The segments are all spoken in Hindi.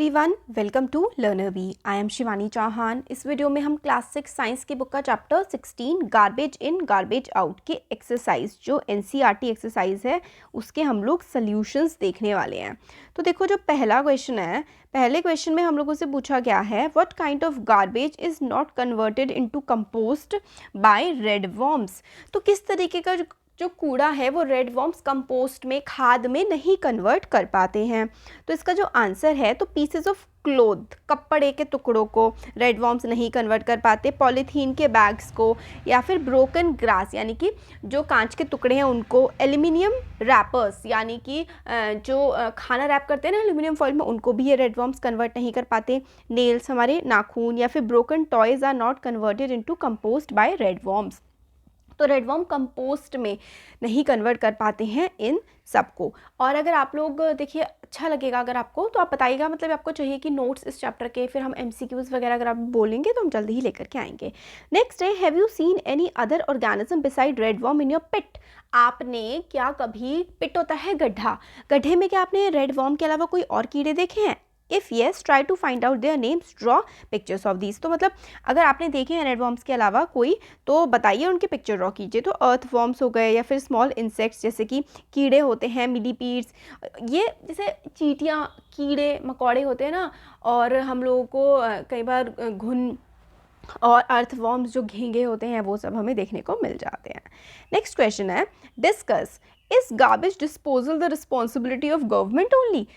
एवरीवन, वेलकम टू लर्नरवी। I am Shivani Chauhan. इस वीडियो में हम क्लास 6 साइंस के बुक का chapter 16 garbage in garbage out के एक्सरसाइज जो एनसीईआरटी एक्सरसाइज है उसके हम लोग सॉल्यूशंस देखने वाले हैं। तो देखो, जो पहला क्वेश्चन है, पहले क्वेश्चन में हम लोगों से पूछा गया है what kind of garbage is not converted into compost by red worms. तो किस तरीके का जो कूड़ा है वो रेड वर्म्स कंपोस्ट में, खाद में नहीं कन्वर्ट कर पाते हैं। तो इसका जो आंसर है, तो पीसेस ऑफ क्लोथ, कपड़े के टुकड़ों को रेड वर्म्स नहीं कन्वर्ट कर पाते, पॉलीथीन के बैग्स को, या फिर ब्रोकन ग्रास यानी कि जो कांच के टुकड़े हैं उनको, एल्यूमिनियम रैपर्स यानी कि जो खाना रैप करते हैं ना एल्यूमिनियम फॉइल में, उनको भी ये रेड वर्म्स कन्वर्ट नहीं कर पाते। नेल्स, हमारे नाखून, या फिर broken toys are not converted into compost by red worms. तो रेड वर्म कंपोस्ट में नहीं कन्वर्ट कर पाते हैं इन सबको। और अगर आप लोग देखिए, अच्छा लगेगा अगर आपको, तो आप बताइएगा, मतलब आपको चाहिए कि नोट्स इस चैप्टर के, फिर हम एमसीक्यूज वगैरह अगर आप बोलेंगे तो हम जल्दी ही लेकर के आएंगे। नेक्स्ट है, have you seen any other organism beside red worm in your pit. आपने क्या कभी, पिट होता है गड्ढा, गड्ढे में क्या आपने रेड वर्म के अलावा कोई और कीड़े देखे हैं? If yes, try to find out their names, draw pictures of these. तो मतलब अगर आपने देखे हैं रेड वर्म्स के अलावा कोई, तो बताइए, उनके पिक्चर ड्रॉ कीजिए। तो अर्थ वर्म्स हो गए, या फिर स्मॉल इंसेक्ट्स जैसे कि कीड़े होते हैं, मिलीपीड्स, ये जैसे चींटियाँ, कीड़े मकोड़े होते हैं ना, और हम लोगों को कई बार घुन और अर्थ वर्म्स जो घींगे होते हैं वो सब हमें देखने को मिल जाते हैं। नेक्स्ट क्वेश्चन है, discuss, is garbage disposal the responsibility of government only.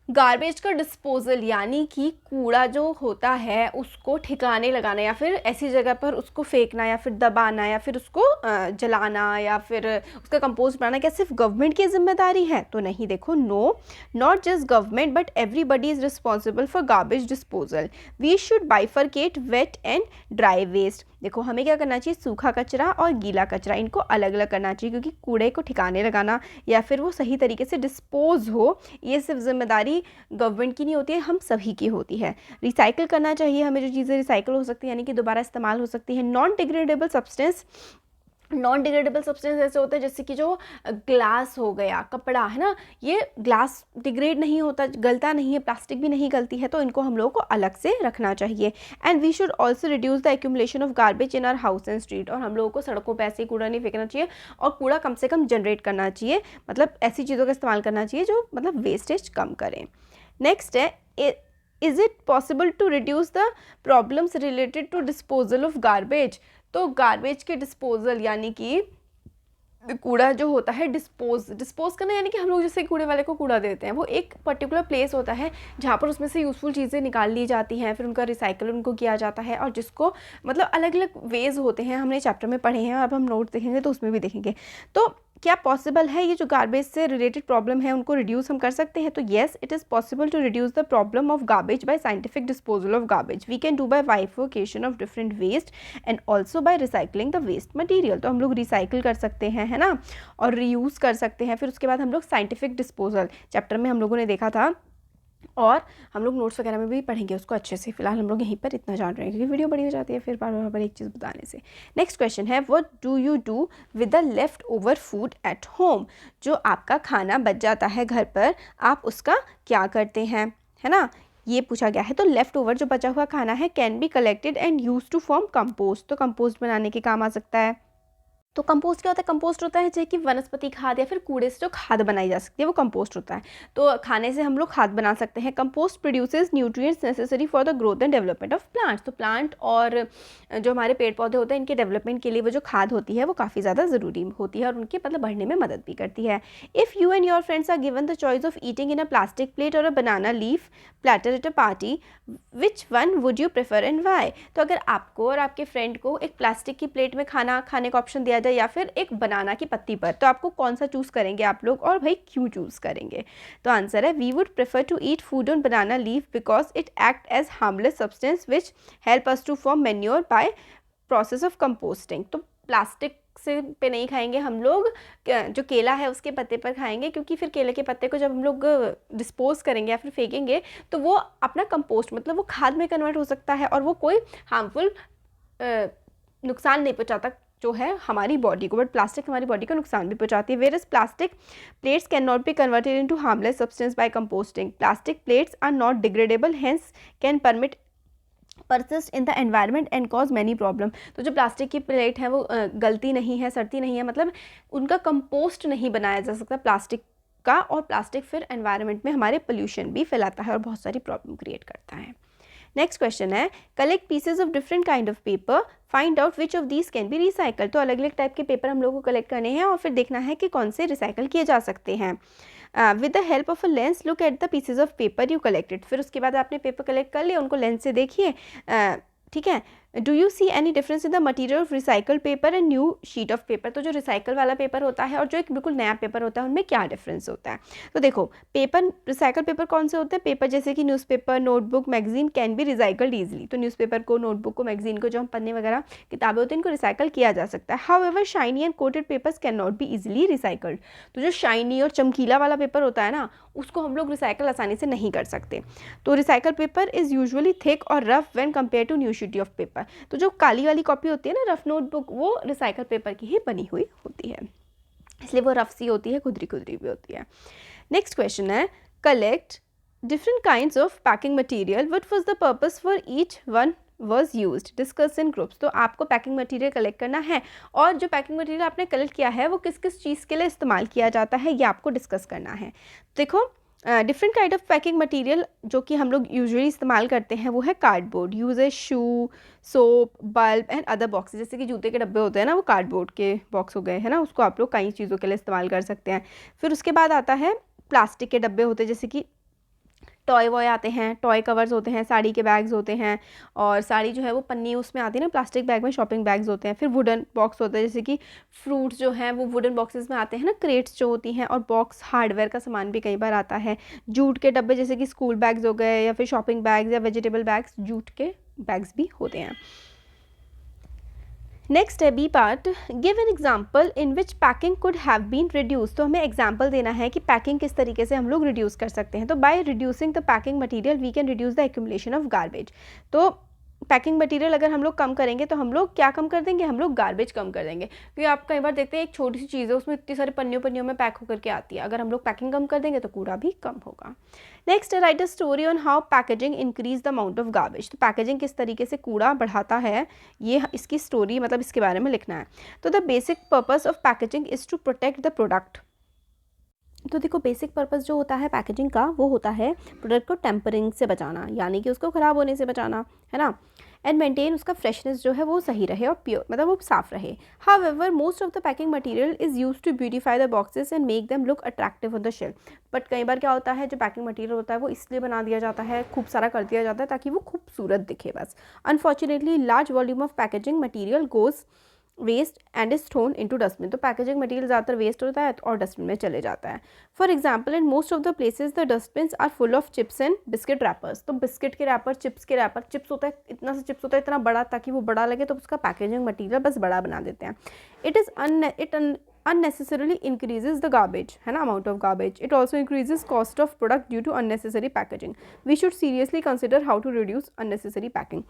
Garbage का डिस्पोजल यानी कि कूड़ा जो होता है उसको ठिकाने लगाना, या फिर ऐसी जगह पर उसको फेंकना, या फिर दबाना, या फिर उसको जलाना, या फिर उसका कंपोस्ट बनाना, क्या सिर्फ गवर्नमेंट की जिम्मेदारी है? तो नहीं। देखो, no, not just government but everybody is responsible for garbage disposal. We should bifurcate wet and dry waste. देखो, हमें क्या करना चाहिए, सूखा कचरा और गीला कचरा, इनको अलग अलग करना चाहिए, क्योंकि कूड़े को ठिकाने लगाना या फिर वो सही तरीके से डिस्पोज हो, ये सिर्फ जिम्मेदारी गवर्नमेंट की नहीं होती है, हम सभी की होती है। रिसाइकिल करना चाहिए हमें, जो चीज़ें रिसाइकिल हो सकती है यानी कि दोबारा इस्तेमाल हो सकती है। Non degradable substance, non degradable substance ऐसे होते हैं जैसे कि जो ग्लास हो गया, कपड़ा है ना, ये ग्लास डिग्रेड नहीं होता, गलता नहीं है, प्लास्टिक भी नहीं गलती है, तो इनको हम लोगों को अलग से रखना चाहिए। And we should also reduce the accumulation of garbage in our house and street. और हम लोगों को सड़कों पर ऐसे ही कूड़ा नहीं फेंकना चाहिए, और कूड़ा कम से कम जनरेट करना चाहिए, मतलब ऐसी चीज़ों का इस्तेमाल करना चाहिए जो मतलब वेस्टेज कम करें। नेक्स्ट है, is it possible to reduce the problems related to disposal of garbage. तो गार्बेज के डिस्पोजल यानी कि कूड़ा जो होता है, डिस्पोज करना यानी कि हम लोग जैसे कूड़े वाले को कूड़ा देते हैं, वो एक पर्टिकुलर प्लेस होता है जहाँ पर उसमें से यूज़फुल चीज़ें निकाल ली जाती हैं, फिर उनका रिसाइकल उनको किया जाता है, और जिसको मतलब अलग अलग वेज होते हैं, हमने चैप्टर में पढ़े हैं, अब हम नोट देखेंगे तो उसमें भी देखेंगे। तो क्या पॉसिबल है ये जो गार्बेज से रिलेटेड प्रॉब्लम है उनको रिड्यूस हम कर सकते हैं? तो yes, it is possible to reduce the problem of garbage by scientific disposal of garbage. We can do by bifurcation of different waste and also by recycling the waste material. तो हम लोग रिसाइकिल कर सकते हैं, है ना, और रीयूज़ कर सकते हैं। फिर उसके बाद हम लोग साइंटिफिक डिस्पोजल चैप्टर में हम लोगों ने देखा था, और हम लोग नोट्स वगैरह में भी पढ़ेंगे उसको अच्छे से। फिलहाल हम लोग यहीं पर इतना जान रहे हैं, क्योंकि वीडियो बड़ी हो जाती है फिर बार बार एक चीज़ बताने से। नेक्स्ट क्वेश्चन है, what do you do with the left over food at home. जो आपका खाना बच जाता है घर पर, आप उसका क्या करते हैं, है ना, ये पूछा गया है। तो लेफ्ट ओवर जो बचा हुआ खाना है can be collected and use to form compost. तो कंपोस्ट बनाने के काम आ सकता है। तो कंपोस्ट क्या होता है? कंपोस्ट होता है जैसे कि वनस्पति खाद या फिर कूड़े से जो खाद बनाई जा सकती है वो कंपोस्ट होता है। तो खाने से हम लोग खाद बना सकते हैं। Compost produces nutrients necessary for the growth and development of plants. तो प्लांट और जो हमारे पेड़ पौधे होते हैं, इनके डेवलपमेंट के लिए वो जो खाद होती है वो काफ़ी ज़्यादा ज़रूरी होती है, और उनके मतलब बढ़ने में मदद भी करती है। If you and your friends are given the choice of eating in a plastic plate और a banana leaf platter at a party, which one would you prefer and why. तो अगर आपको और आपके फ्रेंड को एक प्लास्टिक की प्लेट में खाना खाने का ऑप्शन दिया जाए, या फिर एक बनाना की पत्ती पर, तो आपको कौन सा चूज़ करेंगे आप लोग, और भाई क्यों चूज़ करेंगे? तो आंसर है, we would prefer to eat food on banana leaf because it act as harmless substance which help us to form manure by process of composting. तो प्लास्टिक से पे नहीं खाएंगे हम लोग, जो केला है उसके पत्ते पर खाएंगे, क्योंकि फिर केले के पत्ते को जब हम लोग डिस्पोज करेंगे या फिर फेंकेंगे तो वो अपना कंपोस्ट मतलब वो खाद में कन्वर्ट हो सकता है, और वो कोई हार्मफुल नुकसान नहीं पहुंचाता जो है हमारी बॉडी को, बट प्लास्टिक हमारी बॉडी को नुकसान भी पहुंचाती है। Where is plastic plates can not be converted into harmless substance by composting. Plastic plates are not degradable, hence can permit persist in the environment and cause many problem. तो जो प्लास्टिक की प्लेट है वो गलती नहीं है, सड़ती नहीं है, मतलब उनका कंपोस्ट नहीं बनाया जा सकता प्लास्टिक का, और प्लास्टिक फिर एनवायरनमेंट में हमारे पोल्यूशन भी फैलाता है और बहुत सारी प्रॉब्लम क्रिएट करता है। नेक्स्ट क्वेश्चन है collect pieces of different kind of paper, find out which of these can be recycle. तो अलग अलग टाइप के पेपर हम लोग को कलेक्ट करने हैं और फिर देखना है कि कौन से रिसाइकल किए जा सकते हैं। With the help of a lens look at the pieces of paper you collected. फिर उसके बाद आपने पेपर कलेक्ट कर लिए, उनको लेंस से देखिए, ठीक है। Do you see any difference in the material of recycle paper and new sheet of paper. तो जो रिसाइकल वाला पेपर होता है और जो एक बिल्कुल नया पेपर होता है उनमें क्या डिफरेंस होता है। तो देखो पेपर, रिसाइकल पेपर कौन से होते हैं, पेपर जैसे कि newspaper, notebook, magazine can be recycled easily. तो न्यूज़पेपर को, नोटबुक को, मैगजीन को, जो हम पन्ने वगैरह किताबें होती हैं इनको रिसाइकल किया जा सकता है। However shiny and coated papers can not be easily recycled. तो जो शाइनी और चमकीला वाला पेपर होता है ना, उसको हम लोग रिसाइकल आसानी से नहीं कर सकते। तो recycle paper is usually thick और rough when compare to new sheet of paper. तो जो काली वाली कॉपी होती है ना, रफ नोटबुक, वो रिसाइकल पेपर की ही बनी हुई होती है, इसलिए वो रफ सी होती है, खुदरी खुदरी भी होती है। नेक्स्ट क्वेश्चन है collect different kinds of packing material, what was the purpose for each one was use, discuss in groups. तो आपको पैकिंग मटीरियल कलेक्ट करना है और जो पैकिंग मटीरियल आपने कलेक्ट किया है वो किस किस चीज़ के लिए इस्तेमाल किया जाता है ये आपको डिस्कस करना है। देखो different kind of packing material जो कि हम लोग यूजुअली इस्तेमाल करते हैं वो है cardboard, uses shoe, soap, bulb and other boxes. जैसे कि जूते के डब्बे होते हैं ना, वो कार्डबोर्ड के बॉक्स हो गए है ना, उसको आप लोग कई चीज़ों के लिए इस्तेमाल कर सकते हैं। फिर उसके बाद आता है प्लास्टिक के डब्बे होते हैं, जैसे कि टॉय वॉय आते हैं, टॉय कवर्स होते हैं, साड़ी के बैग्स होते हैं, और साड़ी जो है वो पन्नी उसमें आती है ना, प्लास्टिक बैग में शॉपिंग बैग्स होते हैं। फिर वुडन बॉक्स होते हैं, जैसे कि फ्रूट्स जो हैं वो वुडन बॉक्सेस में आते हैं ना, क्रेट्स जो होती हैं, और बॉक्स हार्डवेयर का सामान भी कई बार आता है। जूट के डब्बे जैसे कि स्कूल बैग्स हो गए, या फिर शॉपिंग बैग्स या वेजिटेबल बैग्स, जूट के बैग्स भी होते हैं। नेक्स्ट है b part, give an example in which packing could have been reduce. तो हमें एग्जाम्पल देना है कि पैकिंग किस तरीके से हम लोग रिड्यूस कर सकते हैं। तो by reducing the packing material we can reduce the accumulation of garbage. तो पैकिंग मटेरियल अगर हम लोग कम करेंगे तो हम लोग क्या कम कर देंगे, हम लोग गार्बेज कम कर देंगे। क्योंकि आप कई बार देखते हैं एक छोटी सी चीज़ है उसमें इतनी सारी पन्नियों में पैक होकर के आती है, अगर हम लोग पैकिंग कम कर देंगे तो कूड़ा भी कम होगा। Next, right a story on how packaging increase the amount of garbage. तो पैकेजिंग किस तरीके से कूड़ा बढ़ाता है, ये इसकी स्टोरी, मतलब इसके बारे में लिखना है। तो the basic purpose of packaging is to protect the product. तो देखो बेसिक पर्पस जो होता है पैकेजिंग का वो होता है प्रोडक्ट को टेम्परिंग से बचाना, यानी कि उसको ख़राब होने से बचाना, है ना, एंड मेंटेन उसका फ्रेशनेस जो है वो सही रहे और प्योर, मतलब वो साफ रहे। However most of the packing material is used to beautify the boxes and make them look attractive on the shelf. But कई बार क्या होता है, जो पैकिंग मटेरियल होता है वो इसलिए बना दिया जाता है, खूब सारा कर दिया जाता है ताकि वो खूबसूरत दिखे बस। Unfortunately large volume of packaging material goes waste and is thrown into dustbin. तो पैकेजिंग मटेरियल ज़्यादातर वेस्ट होता है और डस्टबिन में चले जाता है। For example in most of the places the dustbin are full of chips and biscuit wrappers. तो बिस्किट के रैपर, चिप्स के रैपर, चिप्स होता है इतना सा चिप्स होता है इतना बड़ा, ताकि वो बड़ा लगे तो उसका पैकेजिंग मटेरियल बस बड़ा बना देते हैं। It unnecessarily increases the garbage, है ना, amount of garbage. It also increases cost of product due to unnecessary packaging. We should seriously consider how to reduce unnecessary packing.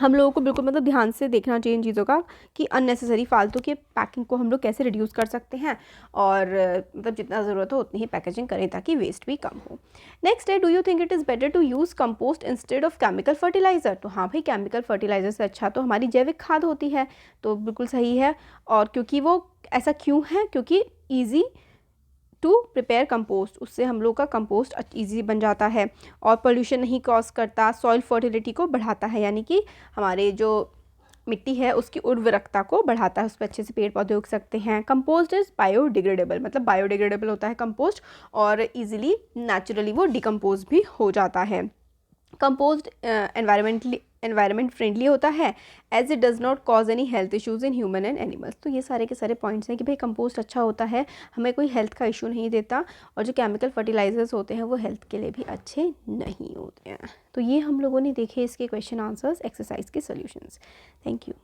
हम लोगों को बिल्कुल मतलब ध्यान से देखना चाहिए इन चीज़ों का कि अननेसेसरी फालतू के पैकिंग को हम लोग कैसे रिड्यूस कर सकते हैं, और मतलब जितना ज़रूरत हो उतनी ही पैकेजिंग करें ताकि वेस्ट भी कम हो। नेक्स्ट है, do you think it is better to use compost instead of chemical fertiliser. तो हाँ भाई, केमिकल फर्टिलाइज़र से अच्छा तो हमारी जैविक खाद होती है, तो बिल्कुल सही है। और क्योंकि वो ऐसा क्यों है, क्योंकि ईजी टू प्रिपेयर कंपोस्ट, उससे हम लोग का कंपोस्ट ईजी बन जाता है और पोल्यूशन नहीं कॉज करता, सॉइल फर्टिलिटी को बढ़ाता है, यानी कि हमारे जो मिट्टी है उसकी उर्वरकता को बढ़ाता है, उस पर अच्छे से पेड़ पौधे उग सकते हैं। कंपोस्ट इज़ बायोडिग्रेडेबल, मतलब बायोडिग्रेडेबल होता है कंपोस्ट, और ईजिली नेचुरली वो डिकम्पोज भी हो जाता है। कंपोस्ट एनवायरमेंट फ्रेंडली होता है as it does not cause any health issues in human and animals. तो ये सारे के सारे पॉइंट्स हैं कि भाई कंपोस्ट अच्छा होता है, हमें कोई हेल्थ का इशू नहीं देता, और जो केमिकल फर्टिलाइजर्स होते हैं वो हेल्थ के लिए भी अच्छे नहीं होते हैं। तो ये हम लोगों ने देखे इसके क्वेश्चन आंसर्स, एक्सरसाइज के सॉल्यूशंस। Thank you.